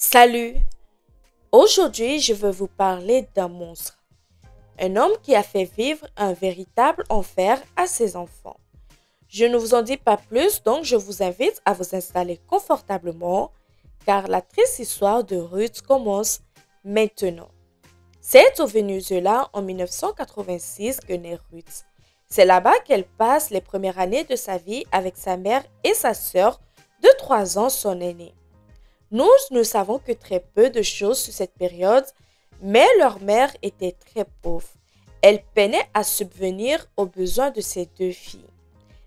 Salut! Aujourd'hui, je veux vous parler d'un monstre. Un homme qui a fait vivre un véritable enfer à ses enfants. Je ne vous en dis pas plus, donc je vous invite à vous installer confortablement car la triste histoire de Ruth commence maintenant. C'est au Venezuela en 1986 que naît Ruth. C'est là-bas qu'elle passe les premières années de sa vie avec sa mère et sa sœur de 3 ans, son aînée. Nous ne savons que très peu de choses sur cette période, mais leur mère était très pauvre. Elle peinait à subvenir aux besoins de ses 2 filles.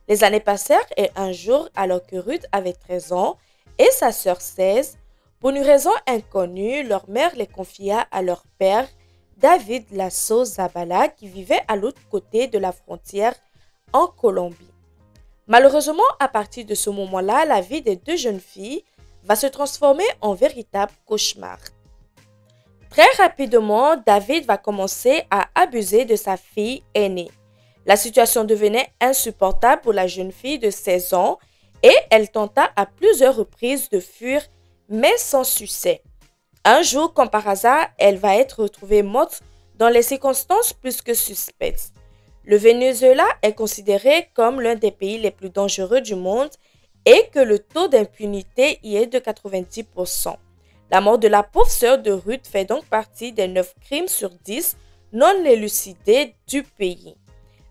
Les années passèrent et un jour, alors que Ruth avait 13 ans et sa sœur 16, pour une raison inconnue, leur mère les confia à leur père, David Lasso Zabala, qui vivait à l'autre côté de la frontière en Colombie. Malheureusement, à partir de ce moment-là, la vie des 2 jeunes filles va se transformer en véritable cauchemar. Très rapidement, David va commencer à abuser de sa fille aînée. La situation devenait insupportable pour la jeune fille de 16 ans et elle tenta à plusieurs reprises de fuir, mais sans succès. Un jour, comme par hasard, elle va être retrouvée morte dans les circonstances plus que suspectes. Le Venezuela est considéré comme l'un des pays les plus dangereux du monde et que le taux d'impunité y est de 90%. La mort de la pauvre sœur de Ruth fait donc partie des 9 crimes sur 10 non élucidés du pays.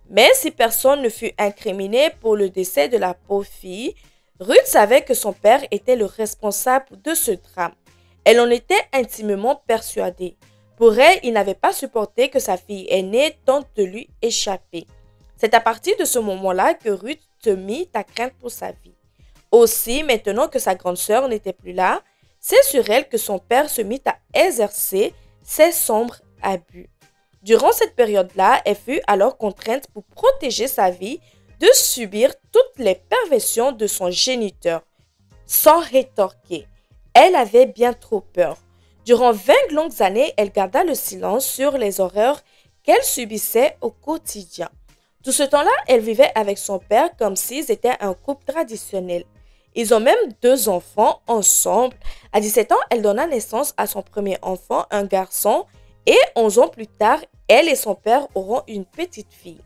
Mais si personne ne fut incriminé pour le décès de la pauvre fille, Ruth savait que son père était le responsable de ce drame. Elle en était intimement persuadée. Pour elle, il n'avait pas supporté que sa fille aînée tente de lui échapper. C'est à partir de ce moment-là que Ruth se mit à craindre pour sa vie. Aussi, maintenant que sa grande sœur n'était plus là, c'est sur elle que son père se mit à exercer ses sombres abus. Durant cette période-là, elle fut alors contrainte pour protéger sa vie de subir toutes les perversions de son géniteur. Sans rétorquer, elle avait bien trop peur. Durant 20 longues années, elle garda le silence sur les horreurs qu'elle subissait au quotidien. Tout ce temps-là, elle vivait avec son père comme s'ils étaient un couple traditionnel. Ils ont même 2 enfants ensemble. À 17 ans, elle donna naissance à son premier enfant, un garçon, et 11 ans plus tard, elle et son père auront une petite fille.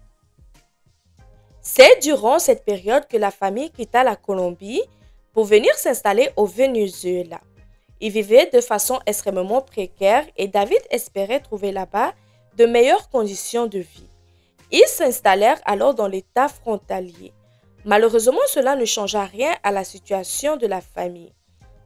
C'est durant cette période que la famille quitta la Colombie pour venir s'installer au Venezuela. Ils vivaient de façon extrêmement précaire et David espérait trouver là-bas de meilleures conditions de vie. Ils s'installèrent alors dans l'État frontalier. Malheureusement, cela ne changea rien à la situation de la famille.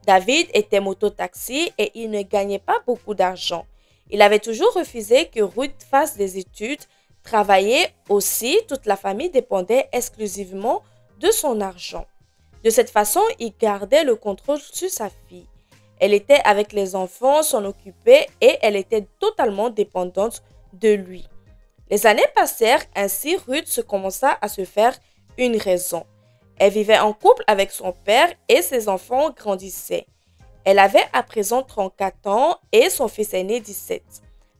David était mototaxi et il ne gagnait pas beaucoup d'argent. Il avait toujours refusé que Ruth fasse des études, travailler aussi, toute la famille dépendait exclusivement de son argent. De cette façon, il gardait le contrôle sur sa fille. Elle était avec les enfants, s'en occupait et elle était totalement dépendante de lui. Les années passèrent, ainsi Ruth se commença à se faire une raison. Elle vivait en couple avec son père et ses enfants grandissaient. Elle avait à présent 34 ans et son fils aîné 17.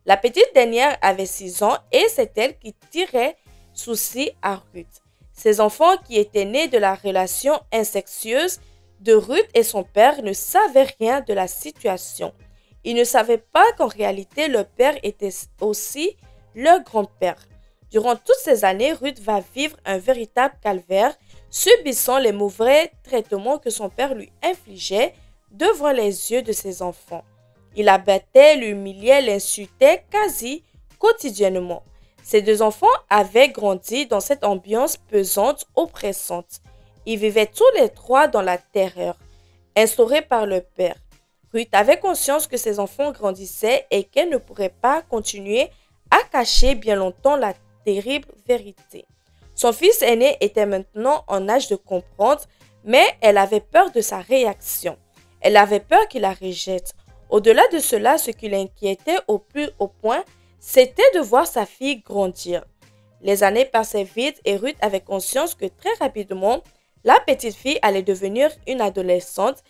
La petite dernière avait 6 ans et c'est elle qui tirait souci à Ruth. Ses enfants qui étaient nés de la relation incestueuse de Ruth et son père ne savaient rien de la situation. Ils ne savaient pas qu'en réalité leur père était aussi leur grand-père. Durant toutes ces années, Ruth va vivre un véritable calvaire, subissant les mauvais traitements que son père lui infligeait devant les yeux de ses enfants. Il la battait, l'humiliait, l'insultait quasi quotidiennement. Ses 2 enfants avaient grandi dans cette ambiance pesante, oppressante. Ils vivaient tous les 3 dans la terreur, instaurée par leur père. Ruth avait conscience que ses enfants grandissaient et qu'elle ne pourrait pas continuer à cacher bien longtemps la terrible vérité. Son fils aîné était maintenant en âge de comprendre, mais elle avait peur de sa réaction. Elle avait peur qu'il la rejette. Au-delà de cela, ce qui l'inquiétait au plus haut point, c'était de voir sa fille grandir. Les années passaient vite et Ruth avait conscience que très rapidement, la petite fille allait devenir une adolescente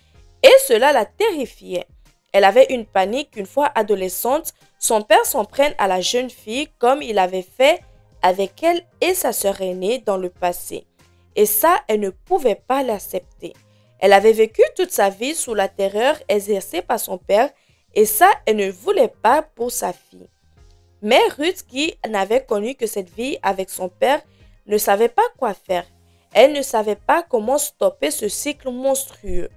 et cela la terrifiait. Elle avait une panique qu'une fois adolescente, son père s'en prenne à la jeune fille comme il avait fait avec elle et sa sœur aînée dans le passé. Et ça, elle ne pouvait pas l'accepter. Elle avait vécu toute sa vie sous la terreur exercée par son père et ça, elle ne voulait pas pour sa fille. Mais Ruth, qui n'avait connu que cette vie avec son père, ne savait pas quoi faire. Elle ne savait pas comment stopper ce cycle monstrueux.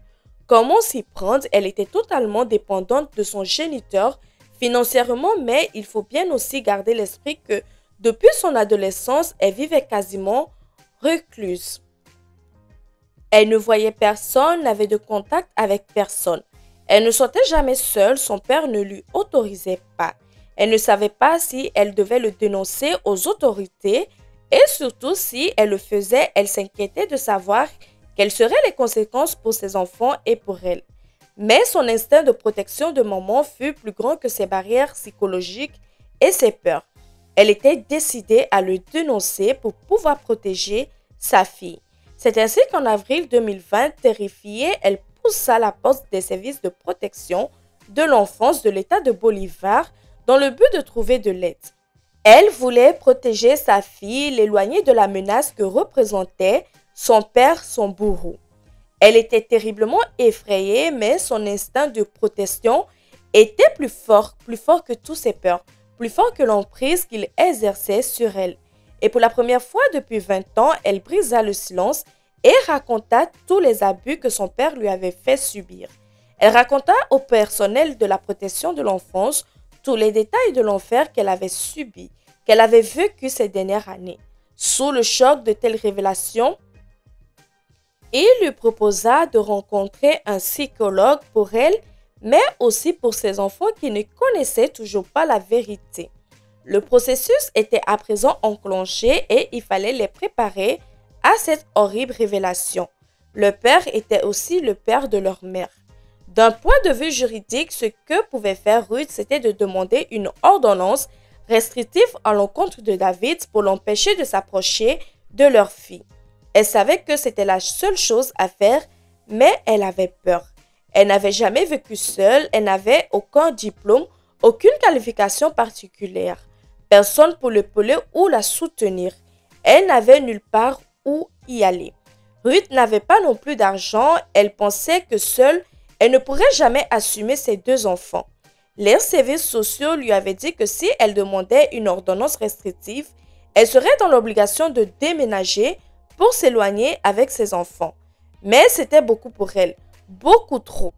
Comment s'y prendre? Elle était totalement dépendante de son géniteur financièrement, mais il faut bien aussi garder l'esprit que depuis son adolescence, elle vivait quasiment recluse. Elle ne voyait personne, n'avait de contact avec personne. Elle ne sortait jamais seule, son père ne lui autorisait pas. Elle ne savait pas si elle devait le dénoncer aux autorités et surtout si elle le faisait, elle s'inquiétait de savoir quelles seraient les conséquences pour ses enfants et pour elle. Mais son instinct de protection de maman fut plus grand que ses barrières psychologiques et ses peurs. Elle était décidée à le dénoncer pour pouvoir protéger sa fille. C'est ainsi qu'en avril 2020, terrifiée, elle poussa la porte des services de protection de l'enfance de l'État de Bolivar dans le but de trouver de l'aide. Elle voulait protéger sa fille, l'éloigner de la menace que représentait son père, son bourreau. Elle était terriblement effrayée, mais son instinct de protection était plus fort que toutes ses peurs, plus fort que l'emprise qu'il exerçait sur elle. Et pour la première fois depuis 20 ans, elle brisa le silence et raconta tous les abus que son père lui avait fait subir. Elle raconta au personnel de la protection de l'enfance tous les détails de l'enfer qu'elle avait subi, qu'elle avait vécu ces dernières années. Sous le choc de telles révélations, il lui proposa de rencontrer un psychologue pour elle, mais aussi pour ses enfants qui ne connaissaient toujours pas la vérité. Le processus était à présent enclenché et il fallait les préparer à cette horrible révélation. Le père était aussi le père de leur mère. D'un point de vue juridique, ce que pouvait faire Ruth, c'était de demander une ordonnance restrictive à l'encontre de David pour l'empêcher de s'approcher de leur fille. Elle savait que c'était la seule chose à faire, mais elle avait peur. Elle n'avait jamais vécu seule, elle n'avait aucun diplôme, aucune qualification particulière. Personne pour l'épauler ou la soutenir. Elle n'avait nulle part où y aller. Ruth n'avait pas non plus d'argent, elle pensait que seule, elle ne pourrait jamais assumer ses 2 enfants. Les services sociaux lui avaient dit que si elle demandait une ordonnance restrictive, elle serait dans l'obligation de déménager pour s'éloigner avec ses enfants. Mais c'était beaucoup pour elle, beaucoup trop.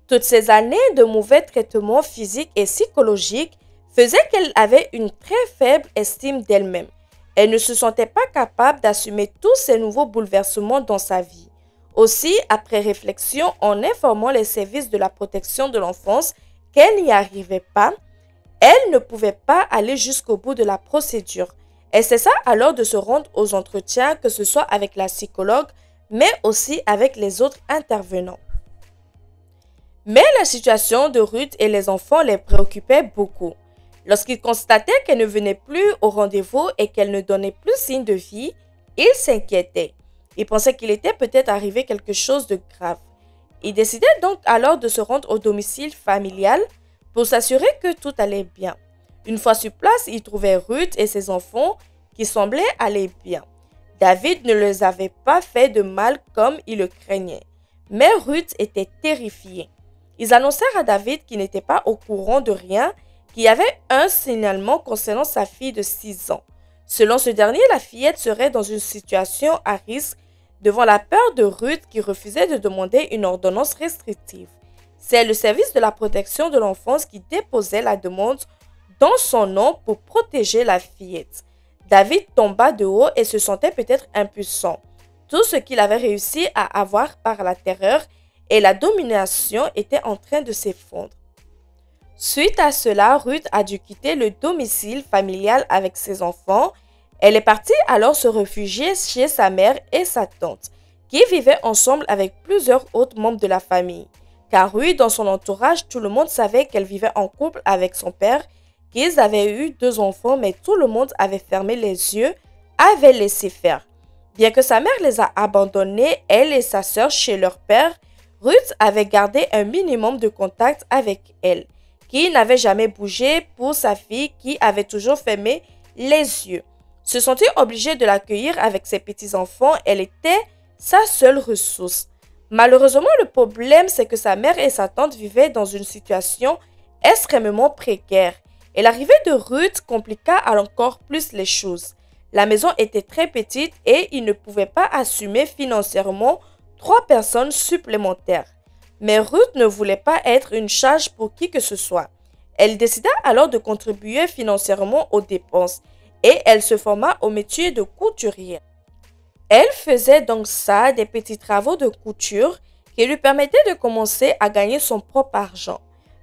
Toutes ces années de mauvais traitements physiques et psychologiques faisaient qu'elle avait une très faible estime d'elle-même. Elle ne se sentait pas capable d'assumer tous ces nouveaux bouleversements dans sa vie. Aussi, après réflexion, en informant les services de la protection de l'enfance qu'elle n'y arrivait pas, elle ne pouvait pas aller jusqu'au bout de la procédure. Elle cessa alors de se rendre aux entretiens, que ce soit avec la psychologue, mais aussi avec les autres intervenants. Mais la situation de Ruth et les enfants les préoccupait beaucoup. Lorsqu'ils constataient qu'elle ne venait plus au rendez-vous et qu'elle ne donnait plus signe de vie, ils s'inquiétaient. Ils pensaient qu'il était peut-être arrivé quelque chose de grave. Ils décidaient donc alors de se rendre au domicile familial pour s'assurer que tout allait bien. Une fois sur place, ils trouvaient Ruth et ses enfants qui semblaient aller bien. David ne les avait pas fait de mal comme il le craignait. Mais Ruth était terrifiée. Ils annoncèrent à David qu'il n'était pas au courant de rien, qu'il y avait un signalement concernant sa fille de 6 ans. Selon ce dernier, la fillette serait dans une situation à risque devant la peur de Ruth qui refusait de demander une ordonnance restrictive. C'est le service de la protection de l'enfance qui déposait la demande dans son nom pour protéger la fillette. David tomba de haut et se sentait peut-être impuissant. Tout ce qu'il avait réussi à avoir par la terreur et la domination était en train de s'effondrer. Suite à cela, Ruth a dû quitter le domicile familial avec ses enfants. Elle est partie alors se réfugier chez sa mère et sa tante, qui vivaient ensemble avec plusieurs autres membres de la famille. Car oui, dans son entourage, tout le monde savait qu'elle vivait en couple avec son père, qu'ils avaient eu 2 enfants, mais tout le monde avait fermé les yeux, avait laissé faire. Bien que sa mère les a abandonnés, elle et sa sœur chez leur père, Ruth avait gardé un minimum de contact avec elle, qui n'avait jamais bougé pour sa fille qui avait toujours fermé les yeux. Se sentir obligée de l'accueillir avec ses petits-enfants, elle était sa seule ressource. Malheureusement, le problème, c'est que sa mère et sa tante vivaient dans une situation extrêmement précaire. Et l'arrivée de Ruth compliqua encore plus les choses. La maison était très petite et ils ne pouvaient pas assumer financièrement 3 personnes supplémentaires. Mais Ruth ne voulait pas être une charge pour qui que ce soit. Elle décida alors de contribuer financièrement aux dépenses et elle se forma au métier de couturière. Elle faisait donc ça, des petits travaux de couture qui lui permettaient de commencer à gagner son propre argent.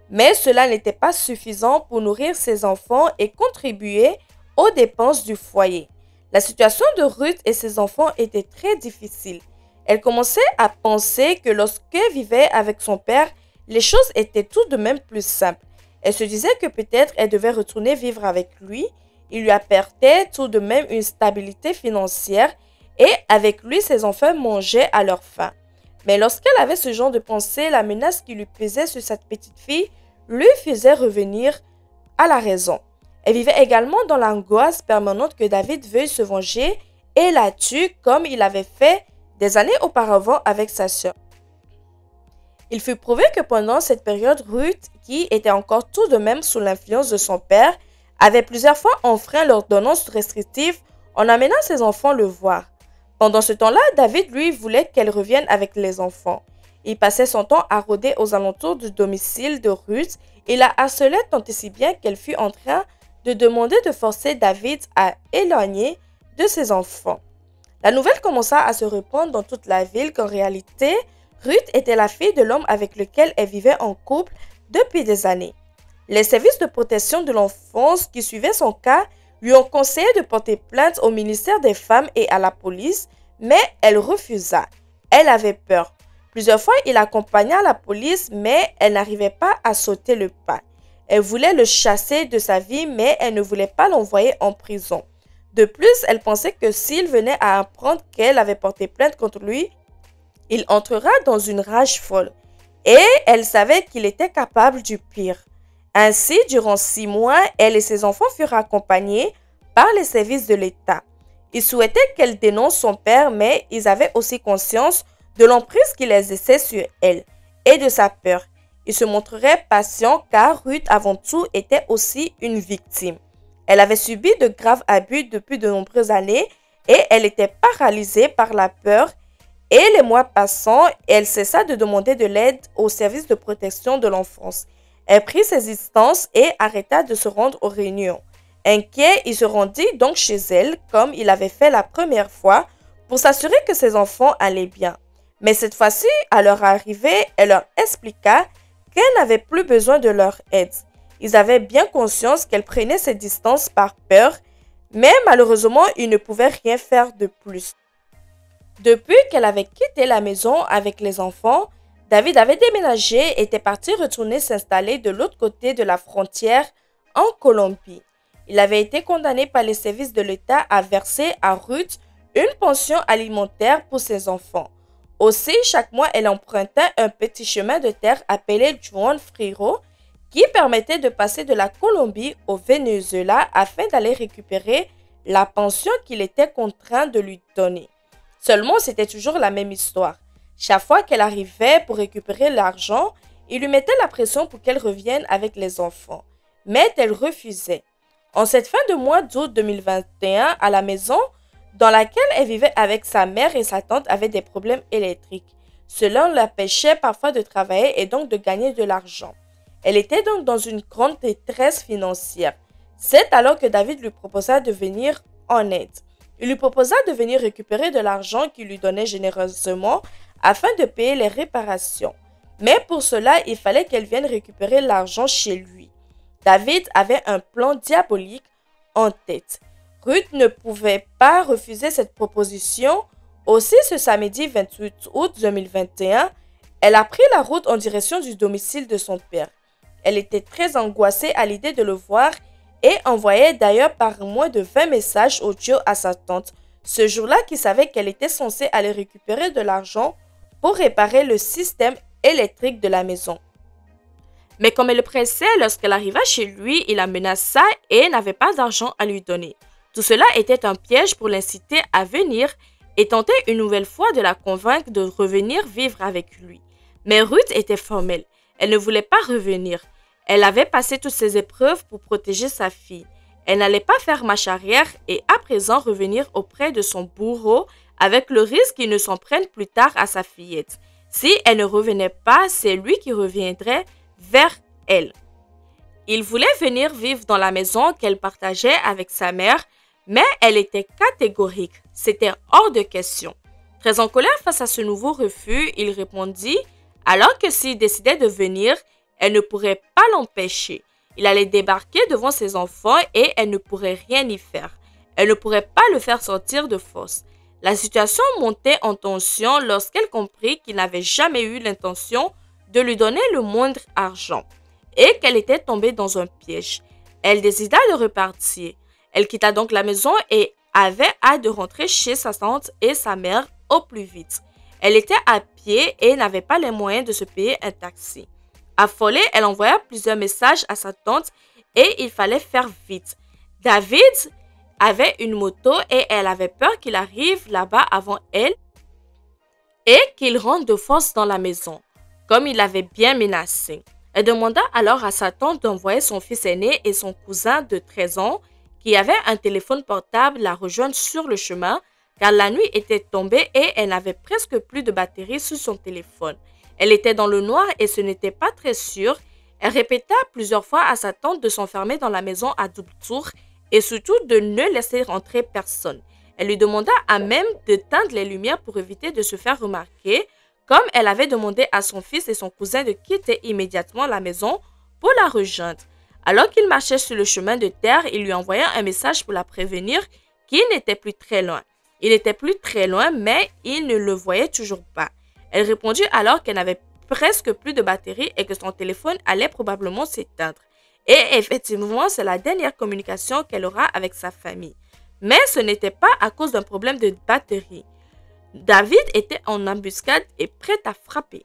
Mais cela n'était pas suffisant pour nourrir ses enfants et contribuer aux dépenses du foyer. La situation de Ruth et ses enfants était très difficile. Elle commençait à penser que lorsqu'elle vivait avec son père, les choses étaient tout de même plus simples. Elle se disait que peut-être elle devait retourner vivre avec lui. Il lui apportait tout de même une stabilité financière et avec lui, ses enfants mangeaient à leur faim. Mais lorsqu'elle avait ce genre de pensée, la menace qui lui pesait sur cette petite fille lui faisait revenir à la raison. Elle vivait également dans l'angoisse permanente que David veuille se venger et la tue comme il avait fait des années auparavant avec sa sœur. Il fut prouvé que pendant cette période, Ruth, qui était encore tout de même sous l'influence de son père, avait plusieurs fois enfreint l'ordonnance restrictive en amenant ses enfants le voir. Pendant ce temps-là, David, lui, voulait qu'elle revienne avec les enfants. Il passait son temps à rôder aux alentours du domicile de Ruth et la harcelait tant et si bien qu'elle fut en train de demander de forcer David à éloigner de ses enfants. La nouvelle commença à se répandre dans toute la ville qu'en réalité, Ruth était la fille de l'homme avec lequel elle vivait en couple depuis des années. Les services de protection de l'enfance qui suivaient son cas lui ont conseillé de porter plainte au ministère des Femmes et à la police, mais elle refusa. Elle avait peur. Plusieurs fois, il accompagna la police, mais elle n'arrivait pas à sauter le pas. Elle voulait le chasser de sa vie, mais elle ne voulait pas l'envoyer en prison. De plus, elle pensait que s'il venait à apprendre qu'elle avait porté plainte contre lui, il entrera dans une rage folle. Et elle savait qu'il était capable du pire. Ainsi, durant 6 mois, elle et ses enfants furent accompagnés par les services de l'État. Ils souhaitaient qu'elle dénonce son père, mais ils avaient aussi conscience de l'emprise qu'il exerçait sur elle et de sa peur. Ils se montreraient patients car Ruth, avant tout, était aussi une victime. Elle avait subi de graves abus depuis de nombreuses années et elle était paralysée par la peur. Et les mois passant, elle cessa de demander de l'aide au service de protection de l'enfance. Elle prit ses distances et arrêta de se rendre aux réunions. Inquiet, il se rendit donc chez elle, comme il avait fait la première fois, pour s'assurer que ses enfants allaient bien. Mais cette fois-ci, à leur arrivée, elle leur expliqua qu'elle n'avait plus besoin de leur aide. Ils avaient bien conscience qu'elle prenait ses distances par peur, mais malheureusement, ils ne pouvaient rien faire de plus. Depuis qu'elle avait quitté la maison avec les enfants, David avait déménagé et était parti retourner s'installer de l'autre côté de la frontière en Colombie. Il avait été condamné par les services de l'État à verser à Ruth une pension alimentaire pour ses enfants. Aussi, chaque mois, elle empruntait un petit chemin de terre appelé Juan Frío qui permettait de passer de la Colombie au Venezuela afin d'aller récupérer la pension qu'il était contraint de lui donner. Seulement, c'était toujours la même histoire. Chaque fois qu'elle arrivait pour récupérer l'argent, il lui mettait la pression pour qu'elle revienne avec les enfants. Mais elle refusait. En cette fin de mois d'août 2021, à la maison dans laquelle elle vivait avec sa mère et sa tante avait des problèmes électriques. Cela l'empêchait parfois de travailler et donc de gagner de l'argent. Elle était donc dans une grande détresse financière. C'est alors que David lui proposa de venir en aide. Il lui proposa de venir récupérer de l'argent qu'il lui donnait généreusement afin de payer les réparations. Mais pour cela, il fallait qu'elle vienne récupérer l'argent chez lui. David avait un plan diabolique en tête. Ruth ne pouvait pas refuser cette proposition. Aussi, ce samedi 28 août 2021, elle a pris la route en direction du domicile de son père. Elle était très angoissée à l'idée de le voir et envoyait d'ailleurs par moins de 20 messages audio à sa tante, ce jour-là qui savait qu'elle était censée aller récupérer de l'argent pour réparer le système électrique de la maison. Mais comme elle le pressait, lorsqu'elle arriva chez lui, il la menaça et n'avait pas d'argent à lui donner. Tout cela était un piège pour l'inciter à venir et tentait une nouvelle fois de la convaincre de revenir vivre avec lui. Mais Ruth était formelle. Elle ne voulait pas revenir. Elle avait passé toutes ses épreuves pour protéger sa fille. Elle n'allait pas faire marche arrière et à présent revenir auprès de son bourreau avec le risque qu'il ne s'en prenne plus tard à sa fillette. Si elle ne revenait pas, c'est lui qui reviendrait vers elle. Il voulait venir vivre dans la maison qu'elle partageait avec sa mère, mais elle était catégorique. C'était hors de question. Très en colère face à ce nouveau refus, il répondit alors que s'il décidait de venir, elle ne pourrait pas l'empêcher. Il allait débarquer devant ses enfants et elle ne pourrait rien y faire. Elle ne pourrait pas le faire sortir de force. La situation montait en tension lorsqu'elle comprit qu'il n'avait jamais eu l'intention de lui donner le moindre argent et qu'elle était tombée dans un piège. Elle décida de repartir. Elle quitta donc la maison et avait hâte de rentrer chez sa tante et sa mère au plus vite. Elle était à pied et n'avait pas les moyens de se payer un taxi. Affolée, elle envoya plusieurs messages à sa tante et il fallait faire vite. David avait une moto et elle avait peur qu'il arrive là-bas avant elle et qu'il rentre de force dans la maison, comme il l'avait bien menacé. Elle demanda alors à sa tante d'envoyer son fils aîné et son cousin de 13 ans, qui avait un téléphone portable, la rejoindre sur le chemin, car la nuit était tombée et elle n'avait presque plus de batterie sur son téléphone. Elle était dans le noir et ce n'était pas très sûr. Elle répéta plusieurs fois à sa tante de s'enfermer dans la maison à double tour et surtout de ne laisser rentrer personne. Elle lui demanda à même d'éteindre les lumières pour éviter de se faire remarquer, comme elle avait demandé à son fils et son cousin de quitter immédiatement la maison pour la rejoindre. Alors qu'il marchait sur le chemin de terre, il lui envoya un message pour la prévenir qu'il n'était plus très loin. Il était plus très loin, mais il ne le voyait toujours pas. Elle répondit alors qu'elle n'avait presque plus de batterie et que son téléphone allait probablement s'éteindre. Et effectivement, c'est la dernière communication qu'elle aura avec sa famille. Mais ce n'était pas à cause d'un problème de batterie. David était en embuscade et prêt à frapper.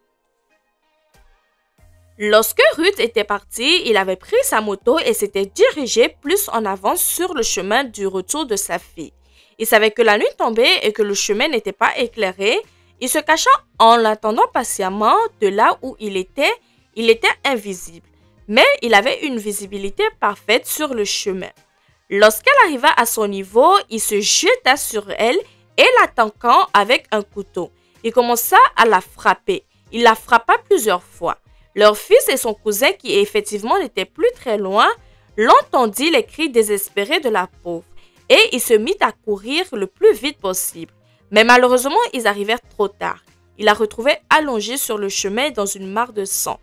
Lorsque Ruth était partie, il avait pris sa moto et s'était dirigé plus en avant sur le chemin du retour de sa fille. Il savait que la nuit tombait et que le chemin n'était pas éclairé. Il se cacha en l'attendant patiemment de là où il était invisible. Mais il avait une visibilité parfaite sur le chemin. Lorsqu'elle arriva à son niveau, il se jeta sur elle et l'attaquant avec un couteau. Il commença à la frapper. Il la frappa plusieurs fois. Leur fils et son cousin, qui effectivement n'étaient plus très loin, l'entendit les cris désespérés de la pauvre et il se mit à courir le plus vite possible. Mais malheureusement, ils arrivèrent trop tard. Il la retrouvait allongée sur le chemin dans une mare de sang.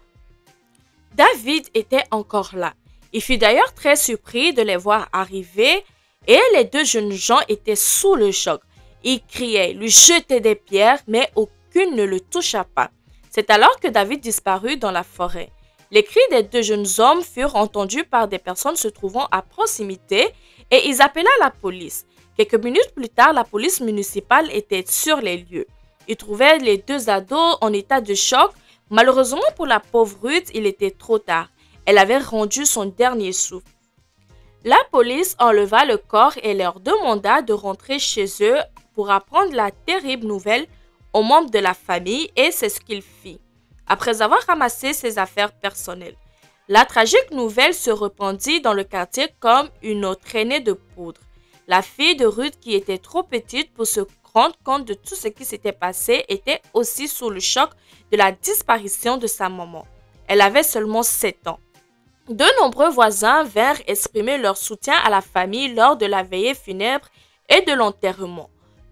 David était encore là. Il fut d'ailleurs très surpris de les voir arriver et les deux jeunes gens étaient sous le choc. Ils criaient, lui jetaient des pierres, mais aucune ne le toucha pas. C'est alors que David disparut dans la forêt. Les cris des deux jeunes hommes furent entendus par des personnes se trouvant à proximité et ils appela la police. Quelques minutes plus tard, la police municipale était sur les lieux. Ils trouvaient les deux ados en état de choc. Malheureusement pour la pauvre Ruth, il était trop tard. Elle avait rendu son dernier souffle. La police enleva le corps et leur demanda de rentrer chez eux pour apprendre la terrible nouvelle aux membres de la famille et c'est ce qu'il fit. Après avoir ramassé ses affaires personnelles, la tragique nouvelle se répandit dans le quartier comme une traînée de poudre. La fille de Ruth, qui était trop petite pour se rendre compte de tout ce qui s'était passé, était aussi sous le choc de la disparition de sa maman. Elle avait seulement 7 ans. De nombreux voisins vinrent exprimer leur soutien à la famille lors de la veillée funèbre et de l'enterrement.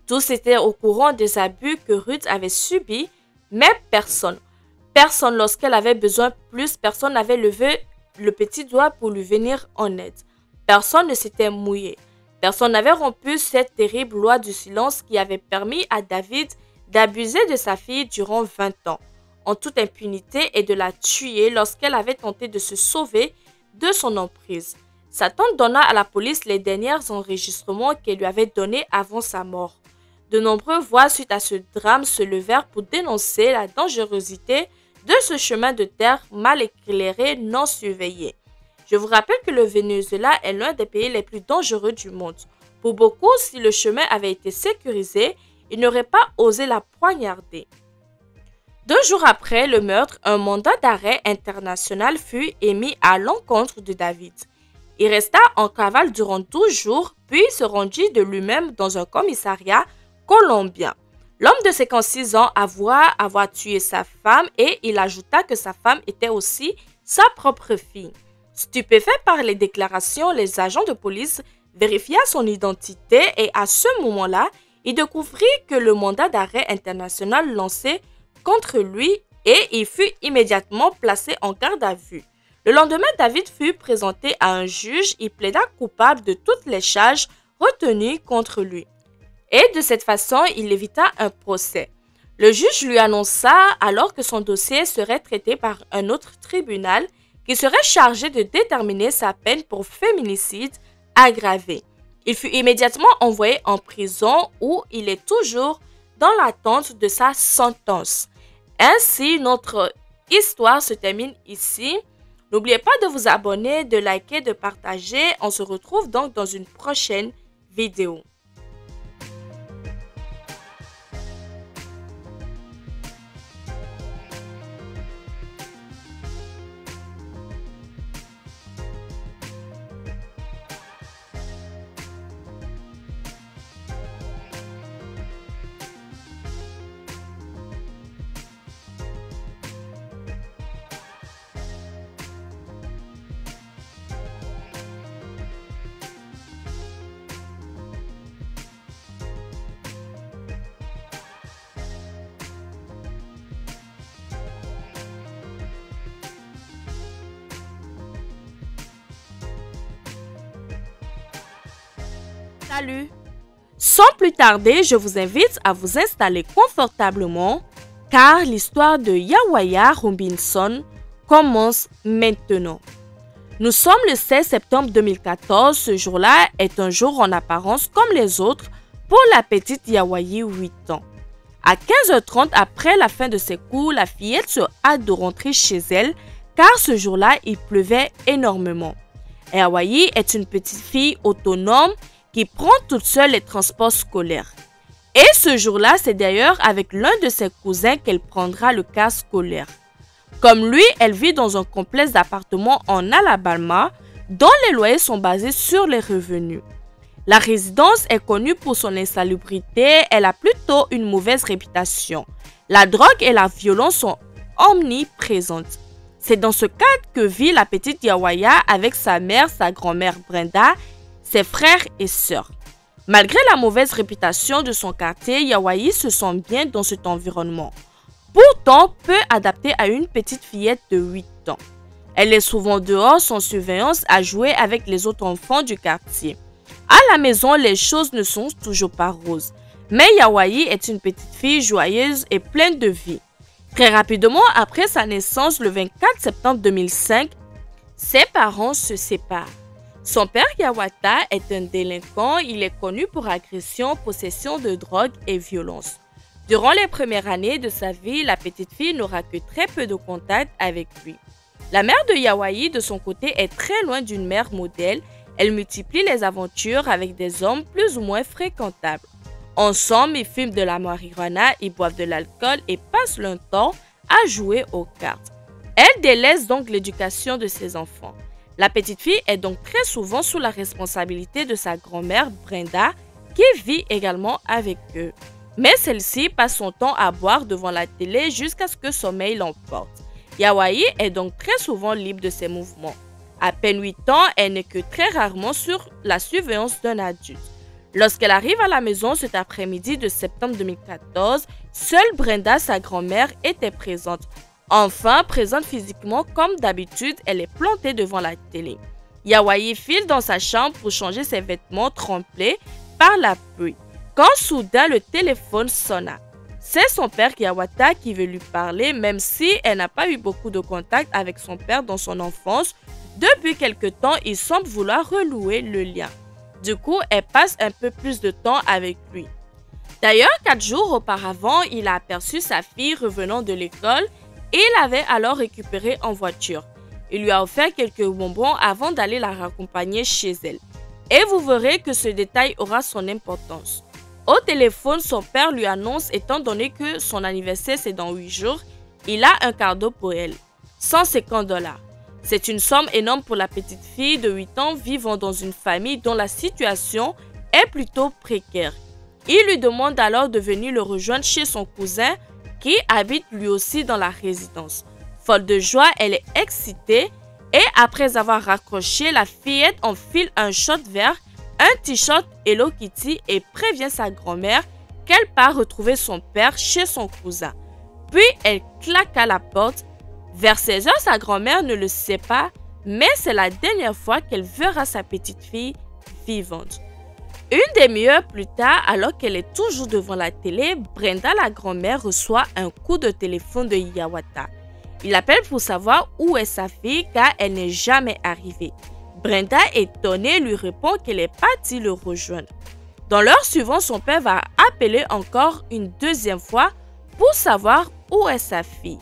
Tous étaient au courant des abus que Ruth avait subis, mais personne, lorsqu'elle avait besoin plus, personne n'avait levé le petit doigt pour lui venir en aide. Personne ne s'était mouillé. Personne n'avait rompu cette terrible loi du silence qui avait permis à David d'abuser de sa fille durant 20 ans, en toute impunité et de la tuer lorsqu'elle avait tenté de se sauver de son emprise. Sa tante donna à la police les derniers enregistrements qu'elle lui avait donnés avant sa mort. De nombreuses voix suite à ce drame se levèrent pour dénoncer la dangerosité de ce chemin de terre mal éclairé, non surveillé. Je vous rappelle que le Venezuela est l'un des pays les plus dangereux du monde. Pour beaucoup, si le chemin avait été sécurisé, il n'aurait pas osé la poignarder. 2 jours après le meurtre, un mandat d'arrêt international fut émis à l'encontre de David. Il resta en cavale durant 12 jours, puis se rendit de lui-même dans un commissariat colombien. L'homme de 56 ans avoua avoir tué sa femme et il ajouta que sa femme était aussi sa propre fille. Stupéfait par les déclarations, les agents de police vérifièrent son identité et à ce moment-là, il découvrit que le mandat d'arrêt international lancé contre lui et il fut immédiatement placé en garde à vue. Le lendemain, David fut présenté à un juge, il plaida coupable de toutes les charges retenues contre lui. Et de cette façon, il évita un procès. Le juge lui annonça alors que son dossier serait traité par un autre tribunal qui serait chargé de déterminer sa peine pour féminicide aggravé. Il fut immédiatement envoyé en prison où il est toujours dans l'attente de sa sentence. Ainsi, notre histoire se termine ici. N'oubliez pas de vous abonner, de liker, de partager. On se retrouve donc dans une prochaine vidéo. Salut! Sans plus tarder, je vous invite à vous installer confortablement car l'histoire de Yawaya Robinson commence maintenant. Nous sommes le 16 septembre 2014. Ce jour-là est un jour en apparence comme les autres pour la petite Yawayi 8 ans. À 15h30 après la fin de ses cours, la fillette se hâte de rentrer chez elle car ce jour-là, il pleuvait énormément. Yawayi est une petite fille autonome qui prend toute seule les transports scolaires. Et ce jour-là, c'est d'ailleurs avec l'un de ses cousins qu'elle prendra le car scolaire. Comme lui, elle vit dans un complexe d'appartements en Alabama dont les loyers sont basés sur les revenus. La résidence est connue pour son insalubrité, elle a plutôt une mauvaise réputation. La drogue et la violence sont omniprésentes. C'est dans ce cadre que vit la petite Yawaya avec sa mère, sa grand-mère Brenda, ses frères et sœurs. Malgré la mauvaise réputation de son quartier, Yawayi se sent bien dans cet environnement. Pourtant, peu adaptée à une petite fillette de 8 ans. Elle est souvent dehors sans surveillance à jouer avec les autres enfants du quartier. À la maison, les choses ne sont toujours pas roses. Mais Yawayi est une petite fille joyeuse et pleine de vie. Très rapidement après sa naissance, le 24 septembre 2005, ses parents se séparent. Son père Yawata est un délinquant, il est connu pour agression, possession de drogue et violence. Durant les premières années de sa vie, la petite fille n'aura que très peu de contact avec lui. La mère de Yawayi, de son côté, est très loin d'une mère modèle. Elle multiplie les aventures avec des hommes plus ou moins fréquentables. Ensemble, ils fument de la marijuana, ils boivent de l'alcool et passent leur temps à jouer aux cartes. Elle délaisse donc l'éducation de ses enfants. La petite fille est donc très souvent sous la responsabilité de sa grand-mère Brenda qui vit également avec eux. Mais celle-ci passe son temps à boire devant la télé jusqu'à ce que sommeil l'emporte. Yawayi est donc très souvent libre de ses mouvements. À peine 8 ans, elle n'est que très rarement sur la surveillance d'un adulte. Lorsqu'elle arrive à la maison cet après-midi de septembre 2014, seule Brenda, sa grand-mère, était présente. Enfin, présente physiquement comme d'habitude, elle est plantée devant la télé. Yawayi file dans sa chambre pour changer ses vêtements trempés par la pluie. Quand soudain le téléphone sonna. C'est son père Yawata qui veut lui parler, même si elle n'a pas eu beaucoup de contact avec son père dans son enfance. Depuis quelque temps, il semble vouloir renouer le lien. Du coup, elle passe un peu plus de temps avec lui. D'ailleurs, 4 jours auparavant, il a aperçu sa fille revenant de l'école et il l'avait alors récupérée en voiture. Il lui a offert quelques bonbons avant d'aller la raccompagner chez elle. Et vous verrez que ce détail aura son importance. Au téléphone, son père lui annonce, étant donné que son anniversaire c'est dans 8 jours, il a un cadeau pour elle, 150 $. C'est une somme énorme pour la petite fille de 8 ans vivant dans une famille dont la situation est plutôt précaire. Il lui demande alors de venir le rejoindre chez son cousin qui habite lui aussi dans la résidence. Folle de joie, elle est excitée et après avoir raccroché, la fillette enfile un short vert, un t-shirt Hello Kitty et prévient sa grand-mère qu'elle part retrouver son père chez son cousin. Puis elle claque à la porte. Vers 16 heures, sa grand-mère ne le sait pas, mais c'est la dernière fois qu'elle verra sa petite fille vivante. Une demi-heure plus tard, alors qu'elle est toujours devant la télé, Brenda, la grand-mère, reçoit un coup de téléphone de Hiawatha. Il appelle pour savoir où est sa fille car elle n'est jamais arrivée. Brenda, étonnée, lui répond qu'elle est partie le rejoindre. Dans l'heure suivante, son père va appeler encore une deuxième fois pour savoir où est sa fille.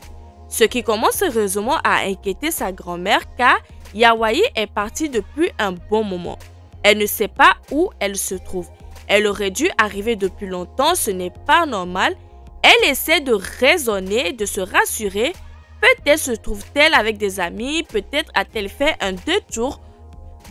Ce qui commence sérieusement à inquiéter sa grand-mère car Yawayi est partie depuis un bon moment. Elle ne sait pas où elle se trouve. Elle aurait dû arriver depuis longtemps, ce n'est pas normal. Elle essaie de raisonner, de se rassurer. Peut-être se trouve-t-elle avec des amis, peut-être a-t-elle fait un détour.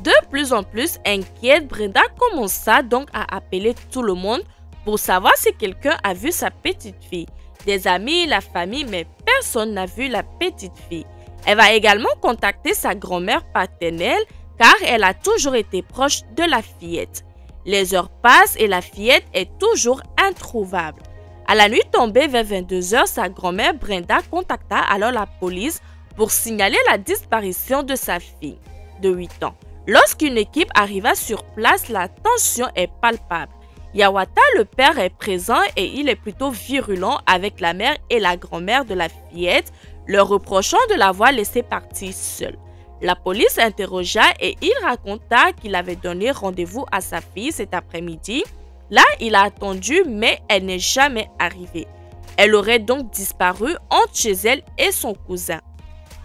De plus en plus inquiète, Brenda commença donc à appeler tout le monde pour savoir si quelqu'un a vu sa petite fille. Des amis, la famille, mais personne n'a vu la petite fille. Elle va également contacter sa grand-mère paternelle car elle a toujours été proche de la fillette. Les heures passent et la fillette est toujours introuvable. À la nuit tombée vers 22 h, sa grand-mère Brenda contacta alors la police pour signaler la disparition de sa fille de 8 ans. Lorsqu'une équipe arriva sur place, la tension est palpable. Hiawatha, le père, est présent et il est plutôt virulent avec la mère et la grand-mère de la fillette, leur reprochant de l'avoir laissée partir seule. La police interrogea et il raconta qu'il avait donné rendez-vous à sa fille cet après-midi. Là, il a attendu, mais elle n'est jamais arrivée. Elle aurait donc disparu entre chez elle et son cousin.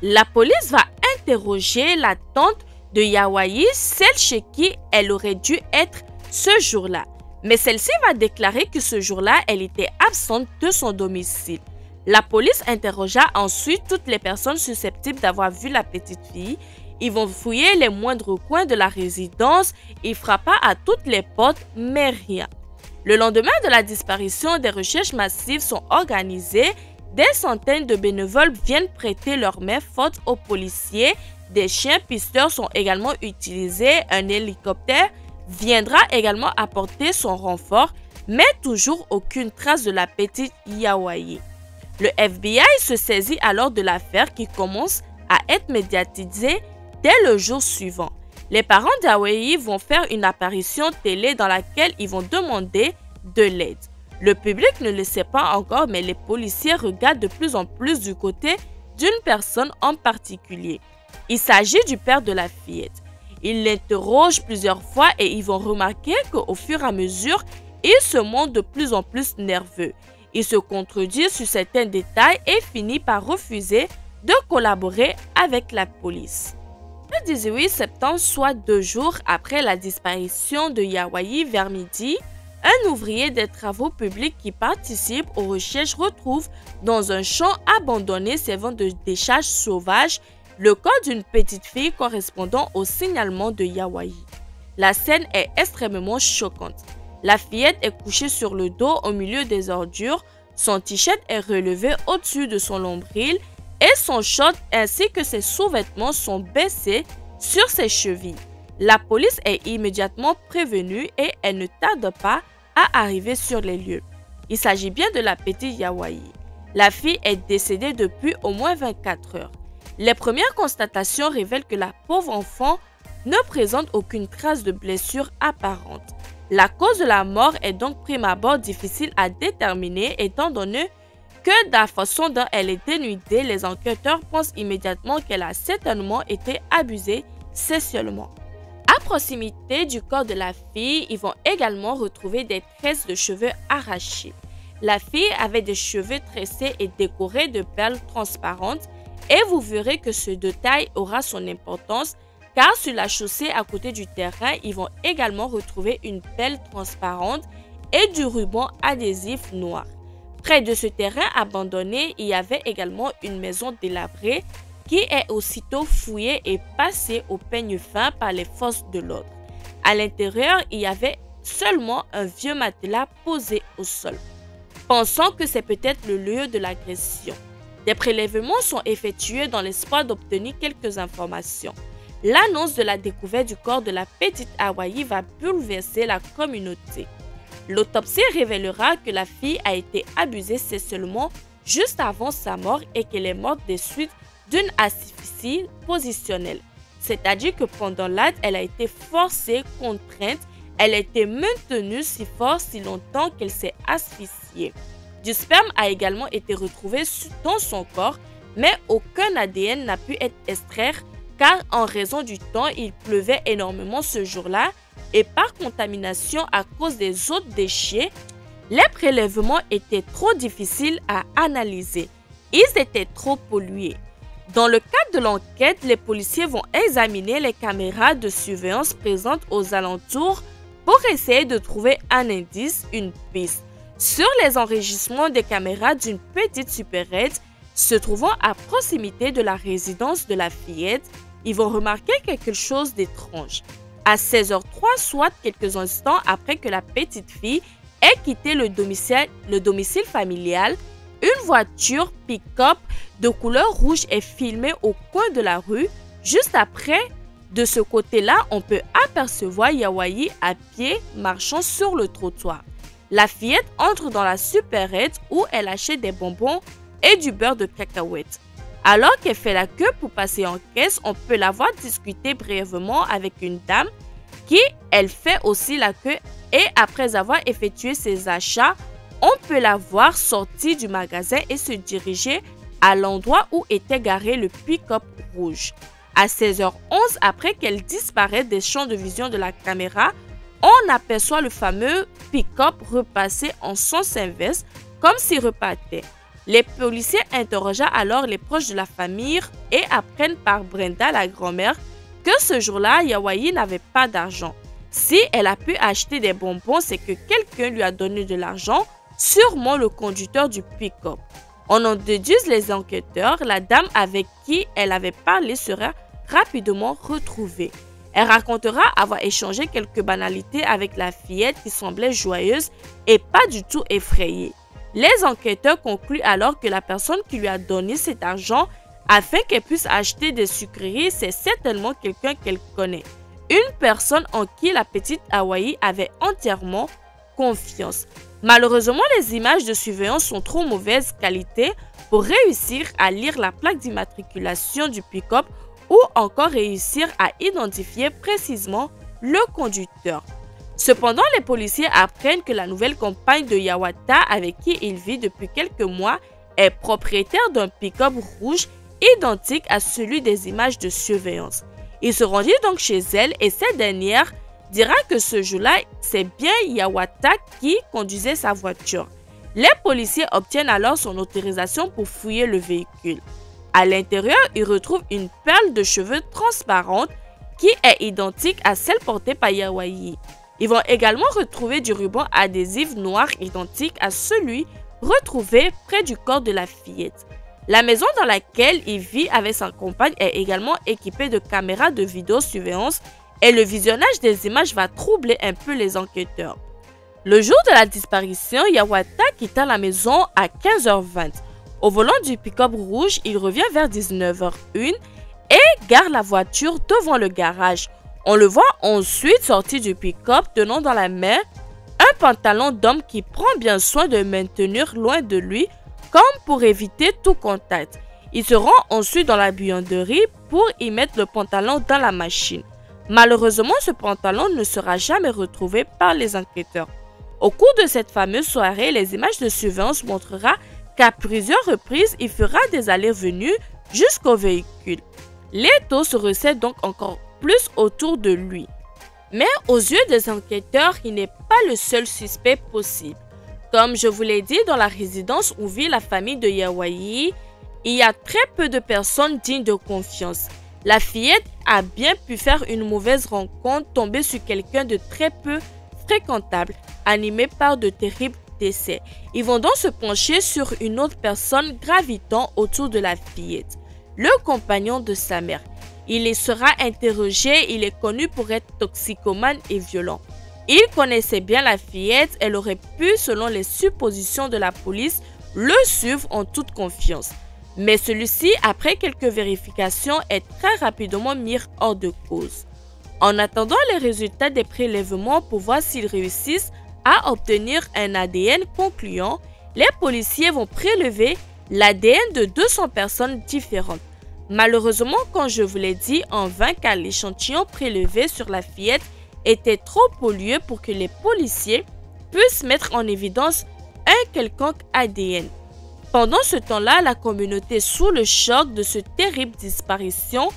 La police va interroger la tante de Yawayi, celle chez qui elle aurait dû être ce jour-là. Mais celle-ci va déclarer que ce jour-là, elle était absente de son domicile. La police interrogea ensuite toutes les personnes susceptibles d'avoir vu la petite fille. Ils vont fouiller les moindres coins de la résidence. Il frappa à toutes les portes, mais rien. Le lendemain de la disparition, des recherches massives sont organisées. Des centaines de bénévoles viennent prêter leur main forte aux policiers. Des chiens pisteurs sont également utilisés. Un hélicoptère viendra également apporter son renfort, mais toujours aucune trace de la petite Yawayi. Le FBI se saisit alors de l'affaire qui commence à être médiatisée dès le jour suivant. Les parents d'Yawayi vont faire une apparition télé dans laquelle ils vont demander de l'aide. Le public ne le sait pas encore, mais les policiers regardent de plus en plus du côté d'une personne en particulier. Il s'agit du père de la fillette. Ils l'interrogent plusieurs fois et ils vont remarquer qu'au fur et à mesure, il se montre de plus en plus nerveux. Il se contredit sur certains détails et finit par refuser de collaborer avec la police. Le 18 septembre, soit 2 jours après la disparition de Yawayi vers midi, un ouvrier des travaux publics qui participe aux recherches retrouve dans un champ abandonné servant de décharge sauvage le corps d'une petite fille correspondant au signalement de Yawayi. La scène est extrêmement choquante. La fillette est couchée sur le dos au milieu des ordures, son t-shirt est relevé au-dessus de son nombril et son short ainsi que ses sous-vêtements sont baissés sur ses chevilles. La police est immédiatement prévenue et elle ne tarde pas à arriver sur les lieux. Il s'agit bien de la petite Yawayi. La fille est décédée depuis au moins 24 heures. Les premières constatations révèlent que la pauvre enfant ne présente aucune trace de blessure apparente. La cause de la mort est donc prime abord difficile à déterminer étant donné que de la façon dont elle est dénudée, les enquêteurs pensent immédiatement qu'elle a certainement été abusée sexuellement. À proximité du corps de la fille, ils vont également retrouver des tresses de cheveux arrachés. La fille avait des cheveux tressés et décorés de perles transparentes et vous verrez que ce détail aura son importance car sur la chaussée à côté du terrain, ils vont également retrouver une pelle transparente et du ruban adhésif noir. Près de ce terrain abandonné, il y avait également une maison délabrée qui est aussitôt fouillée et passée au peigne fin par les forces de l'ordre. À l'intérieur, il y avait seulement un vieux matelas posé au sol. Pensant que c'est peut-être le lieu de l'agression, des prélèvements sont effectués dans l'espoir d'obtenir quelques informations. L'annonce de la découverte du corps de la petite Hawaii va bouleverser la communauté. L'autopsie révélera que la fille a été abusée sexuellement juste avant sa mort et qu'elle est morte des suites d'une asphyxie positionnelle. C'est-à-dire que pendant l'acte, elle a été forcée, contrainte, elle a été maintenue si fort, si longtemps qu'elle s'est asphyxiée. Du sperme a également été retrouvé dans son corps, mais aucun ADN n'a pu être extrait car en raison du temps, il pleuvait énormément ce jour-là et par contamination à cause des autres déchets, les prélèvements étaient trop difficiles à analyser. Ils étaient trop pollués. Dans le cadre de l'enquête, les policiers vont examiner les caméras de surveillance présentes aux alentours pour essayer de trouver un indice, une piste. Sur les enregistrements des caméras d'une petite supérette se trouvant à proximité de la résidence de la fillette, ils vont remarquer quelque chose d'étrange. À 16h03, soit quelques instants après que la petite fille ait quitté le domicile familial, une voiture pick-up de couleur rouge est filmée au coin de la rue. Juste après, de ce côté-là, on peut apercevoir Hawaii à pied marchant sur le trottoir. La fillette entre dans la supérette où elle achète des bonbons et du beurre de cacahuète. Alors qu'elle fait la queue pour passer en caisse, on peut la voir discuter brièvement avec une dame qui, elle, fait aussi la queue et après avoir effectué ses achats, on peut la voir sortir du magasin et se diriger à l'endroit où était garé le pick-up rouge. À 16h11, après qu'elle disparaît des champs de vision de la caméra, on aperçoit le fameux pick-up repasser en sens inverse comme s'il repartait. Les policiers interrogea alors les proches de la famille et apprennent par Brenda, la grand-mère, que ce jour-là, Hawaii n'avait pas d'argent. Si elle a pu acheter des bonbons, c'est que quelqu'un lui a donné de l'argent, sûrement le conducteur du pick-up. On en déduit les enquêteurs, la dame avec qui elle avait parlé sera rapidement retrouvée. Elle racontera avoir échangé quelques banalités avec la fillette qui semblait joyeuse et pas du tout effrayée. Les enquêteurs concluent alors que la personne qui lui a donné cet argent afin qu'elle puisse acheter des sucreries, c'est certainement quelqu'un qu'elle connaît. Une personne en qui la petite Hawaii avait entièrement confiance. Malheureusement, les images de surveillance sont trop mauvaise qualité pour réussir à lire la plaque d'immatriculation du pick-up ou encore réussir à identifier précisément le conducteur. Cependant, les policiers apprennent que la nouvelle compagne de Yawata, avec qui il vit depuis quelques mois, est propriétaire d'un pick-up rouge identique à celui des images de surveillance. Il se rendit donc chez elle et cette dernière dira que ce jour-là, c'est bien Yawata qui conduisait sa voiture. Les policiers obtiennent alors son autorisation pour fouiller le véhicule. À l'intérieur, ils retrouvent une perle de cheveux transparente qui est identique à celle portée par Hawaii. Ils vont également retrouver du ruban adhésif noir identique à celui retrouvé près du corps de la fillette. La maison dans laquelle il vit avec sa compagne est également équipée de caméras de vidéosurveillance et le visionnage des images va troubler un peu les enquêteurs. Le jour de la disparition, Yawata quitta la maison à 15h20. Au volant du pick-up rouge, il revient vers 19h01 et gare la voiture devant le garage. On le voit ensuite sortir du pick-up tenant dans la main un pantalon d'homme qui prend bien soin de maintenir loin de lui comme pour éviter tout contact. Il se rend ensuite dans la buanderie pour y mettre le pantalon dans la machine. Malheureusement, ce pantalon ne sera jamais retrouvé par les enquêteurs. Au cours de cette fameuse soirée, les images de surveillance montrera qu'à plusieurs reprises, il fera des allers-venues jusqu'au véhicule. Les taux se resserrent donc encore plus autour de lui. Mais aux yeux des enquêteurs, il n'est pas le seul suspect possible. Comme je vous l'ai dit, dans la résidence où vit la famille de Hawaii, il y a très peu de personnes dignes de confiance. La fillette a bien pu faire une mauvaise rencontre, tomber sur quelqu'un de très peu fréquentable, animée par de terribles décès. Ils vont donc se pencher sur une autre personne gravitant autour de la fillette, le compagnon de sa mère. Il y sera interrogé, il est connu pour être toxicomane et violent. Il connaissait bien la fillette, elle aurait pu, selon les suppositions de la police, le suivre en toute confiance. Mais celui-ci, après quelques vérifications, est très rapidement mis hors de cause. En attendant les résultats des prélèvements pour voir s'ils réussissent à obtenir un ADN concluant, les policiers vont prélever l'ADN de 200 personnes différentes. Malheureusement, comme je vous l'ai dit, en vain car l'échantillon prélevé sur la fillette était trop pollué pour que les policiers puissent mettre en évidence un quelconque ADN. Pendant ce temps-là, la communauté, sous le choc de cette terrible disparition,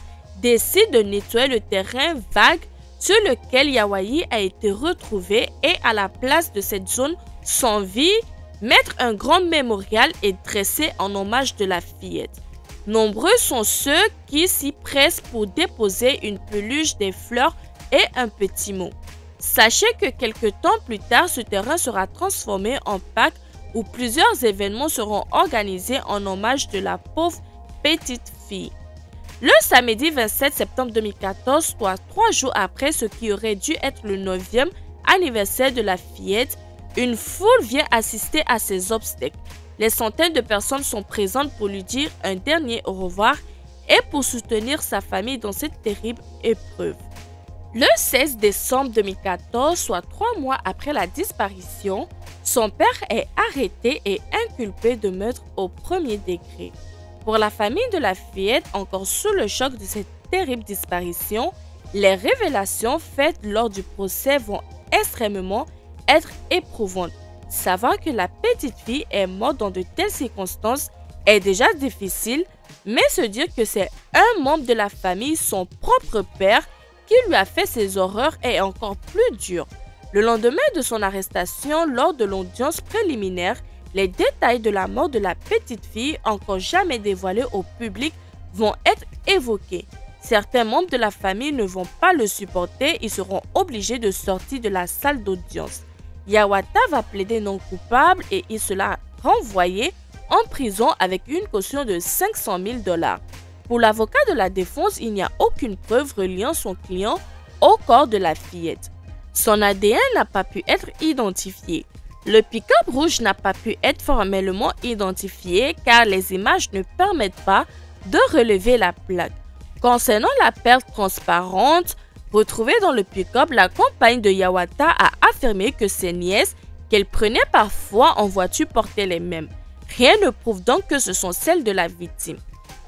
décide de nettoyer le terrain vague sur lequel Yawayi a été retrouvé et à la place de cette zone sans vie, mettre un grand mémorial et dresser en hommage de la fillette. Nombreux sont ceux qui s'y pressent pour déposer une peluche, des fleurs et un petit mot. Sachez que quelques temps plus tard, ce terrain sera transformé en parc où plusieurs événements seront organisés en hommage de la pauvre petite fille. Le samedi 27 septembre 2014, soit 3 jours après ce qui aurait dû être le 9e anniversaire de la fillette, une foule vient assister à ces obsèques. Les centaines de personnes sont présentes pour lui dire un dernier au revoir et pour soutenir sa famille dans cette terrible épreuve. Le 16 décembre 2014, soit 3 mois après la disparition, son père est arrêté et inculpé de meurtre au premier degré. Pour la famille de la fillette, encore sous le choc de cette terrible disparition, les révélations faites lors du procès vont extrêmement être éprouvantes. Savoir que la petite fille est morte dans de telles circonstances est déjà difficile, mais se dire que c'est un membre de la famille, son propre père, qui lui a fait ces horreurs est encore plus dur. Le lendemain de son arrestation, lors de l'audience préliminaire, les détails de la mort de la petite fille, encore jamais dévoilés au public, vont être évoqués. Certains membres de la famille ne vont pas le supporter, ils seront obligés de sortir de la salle d'audience. Yawata va plaider non coupable et il sera renvoyé en prison avec une caution de 500 000 $. Pour l'avocat de la défense, il n'y a aucune preuve reliant son client au corps de la fillette. Son ADN n'a pas pu être identifié. Le pick-up rouge n'a pas pu être formellement identifié car les images ne permettent pas de relever la plaque. Concernant la perle transparente retrouvée dans le pick-up, la compagne de Yawata a affirmé que ses nièces qu'elle prenait parfois en voiture portaient les mêmes. Rien ne prouve donc que ce sont celles de la victime.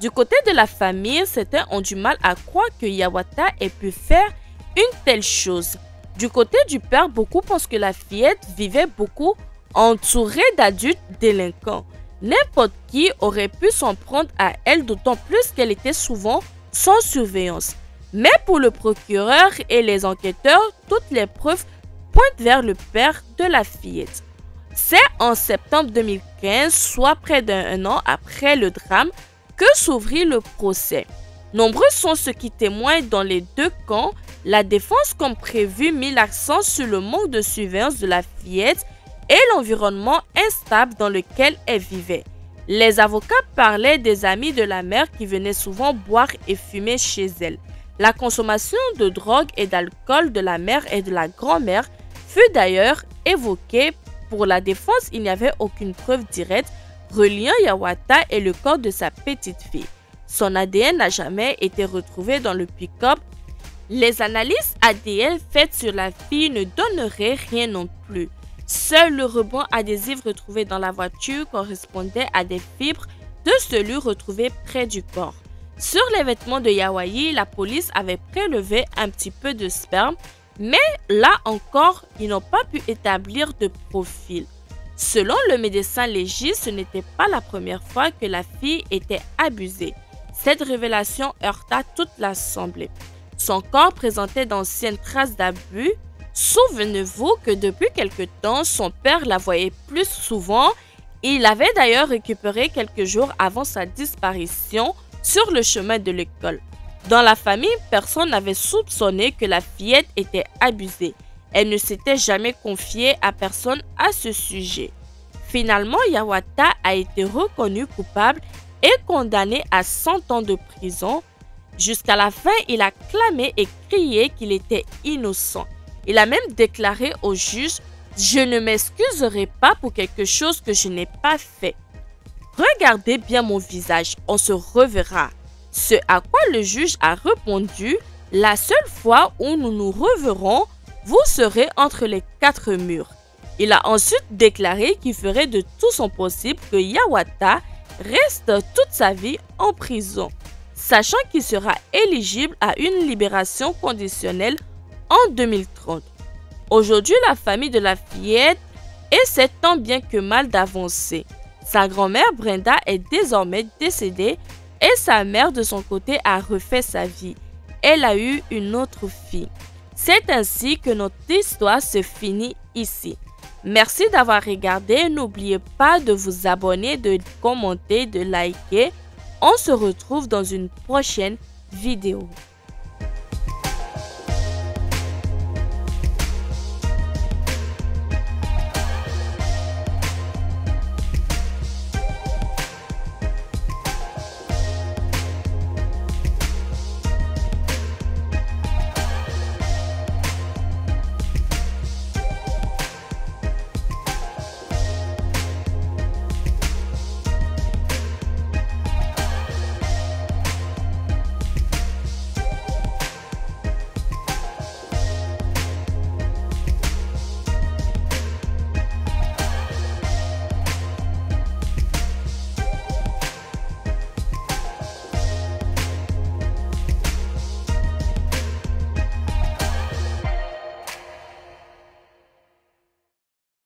Du côté de la famille, certains ont du mal à croire que Yawata ait pu faire une telle chose. Du côté du père, beaucoup pensent que la fillette vivait beaucoup entourée d'adultes délinquants. N'importe qui aurait pu s'en prendre à elle, d'autant plus qu'elle était souvent sans surveillance. Mais pour le procureur et les enquêteurs, toutes les preuves pointent vers le père de la fillette. C'est en septembre 2015, soit près d'un an après le drame, que s'ouvrit le procès. Nombreux sont ceux qui témoignent dans les deux camps. La défense, comme prévu, mit l'accent sur le manque de surveillance de la fillette et l'environnement instable dans lequel elle vivait. Les avocats parlaient des amis de la mère qui venaient souvent boire et fumer chez elle. La consommation de drogue et d'alcool de la mère et de la grand-mère fut d'ailleurs évoquée. Pour la défense, il n'y avait aucune preuve directe reliant Yawata et le corps de sa petite fille. Son ADN n'a jamais été retrouvé dans le pick-up. Les analyses ADN faites sur la fille ne donneraient rien non plus. Seul le ruban adhésif retrouvé dans la voiture correspondait à des fibres de celui retrouvé près du corps. Sur les vêtements de Yawayi, la police avait prélevé un petit peu de sperme, mais là encore, ils n'ont pas pu établir de profil. Selon le médecin légiste, ce n'était pas la première fois que la fille était abusée. Cette révélation heurta toute l'assemblée. Son corps présentait d'anciennes traces d'abus. Souvenez-vous que depuis quelque temps, son père la voyait plus souvent. Il l'avait d'ailleurs récupérée quelques jours avant sa disparition sur le chemin de l'école. Dans la famille, personne n'avait soupçonné que la fillette était abusée. Elle ne s'était jamais confiée à personne à ce sujet. Finalement, Yawata a été reconnu coupable et condamné à 100 ans de prison. Jusqu'à la fin, il a clamé et crié qu'il était innocent. Il a même déclaré au juge « Je ne m'excuserai pas pour quelque chose que je n'ai pas fait. Regardez bien mon visage, on se reverra. » Ce à quoi le juge a répondu « La seule fois où nous nous reverrons, vous serez entre les 4 murs. » Il a ensuite déclaré qu'il ferait de tout son possible que Yawata reste toute sa vie en prison, sachant qu'il sera éligible à une libération conditionnelle en 2030. Aujourd'hui, la famille de la fillette essaie tant bien que mal d'avancer. Sa grand-mère Brenda est désormais décédée et sa mère de son côté a refait sa vie. Elle a eu une autre fille. C'est ainsi que notre histoire se finit ici. Merci d'avoir regardé. N'oubliez pas de vous abonner, de commenter, de liker. On se retrouve dans une prochaine vidéo.